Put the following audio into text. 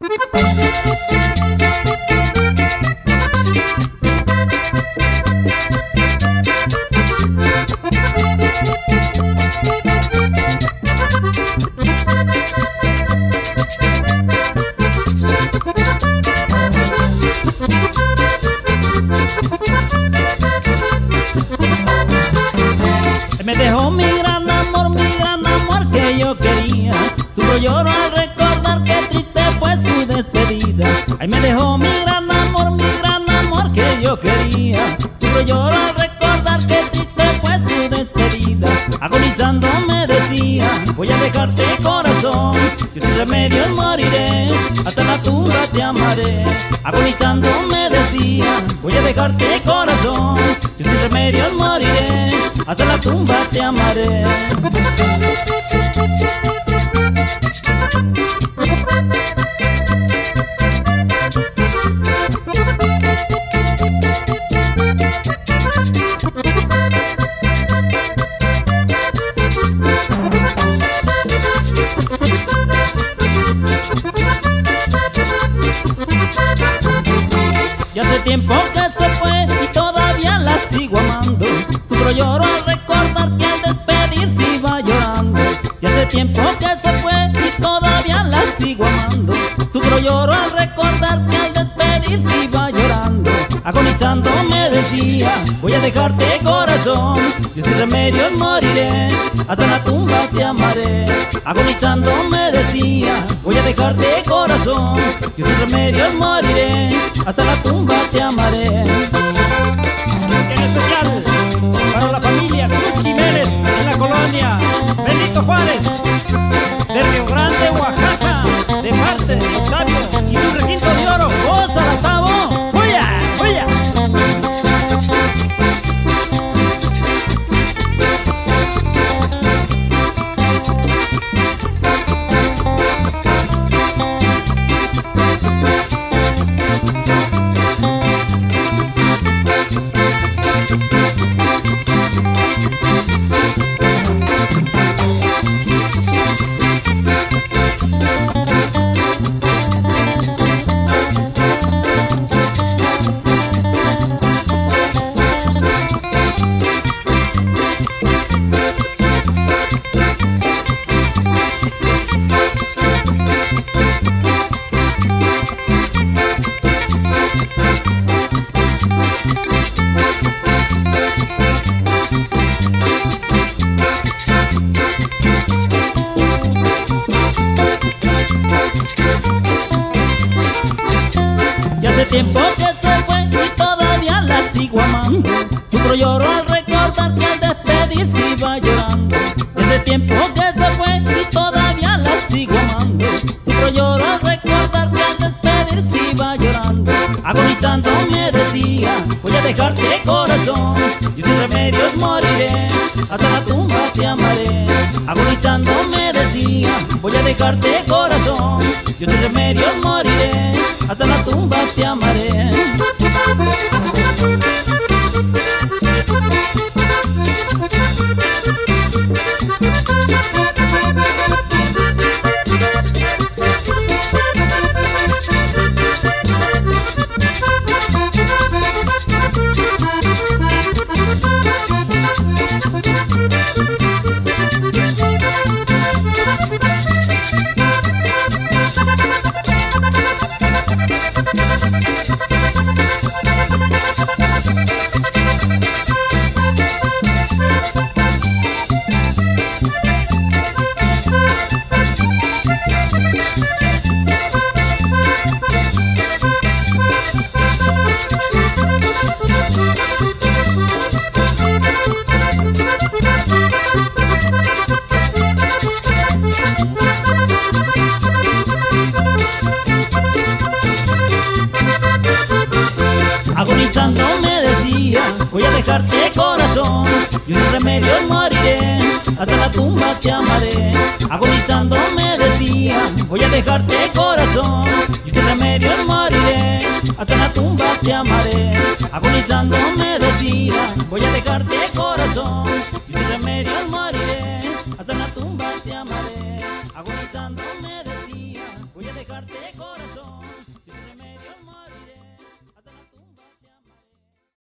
Me dejó mi gran amor que yo quería. Sufro lloro al recordar que triste fue su despedida. Ay, me dejó mi gran amor que yo quería. Sufro lloro al recordar que triste fue su despedida. Agonizando me decía, voy a dejarte corazón, yo sin remedios moriré, hasta la tumba te amaré. Agonizando me decía, voy a dejarte corazón, yo sin remedios moriré, hasta la tumba te amaré. Ya hace tiempo que se fue y todavía la sigo amando. Sufro lloro al recordar que al despedirse iba llorando. Ya hace tiempo que se fue y todavía la sigo amando. Sufro lloro al recordar que al despedirse iba llorando. Agonizando me decía, voy a dejarte corazón, yo sin remedios moriré, hasta la tumba te amaré. Agonizando me decía, voy a dejarte corazón, yo sin remedios moriré, hasta la tumba te amaré. En especial para la familia Cruz Jiménez en la colonia Benito Juárez de Río Grande, Oaxaca, de parte de Octavio y su requinto de oro. ¡Gózala, Tavo! ¡Huya! ¡Huya! Tiempo que se fue y todavía la sigo amando. Sufro lloro al recordar que al despedirse iba llorando. Desde tiempo que se fue y todavía la sigo amando. Sufro lloro al recordar que al despedirse iba llorando. Agonizando me decía, voy a dejarte corazón, yo sin remedios moriré, hasta la tumba te amaré. Agonizando me decía, voy a dejarte corazón, yo sin remedios moriré, hasta la tumba te amaré. Agonizando me decía, voy a dejarte corazón, yo sin remedios moriré, hasta la tumba te amaré. Agonizando me decía, voy a dejarte corazón, yo sin remedios moriré, hasta la tumba te amaré. Agonizando me decía, voy a dejarte corazón.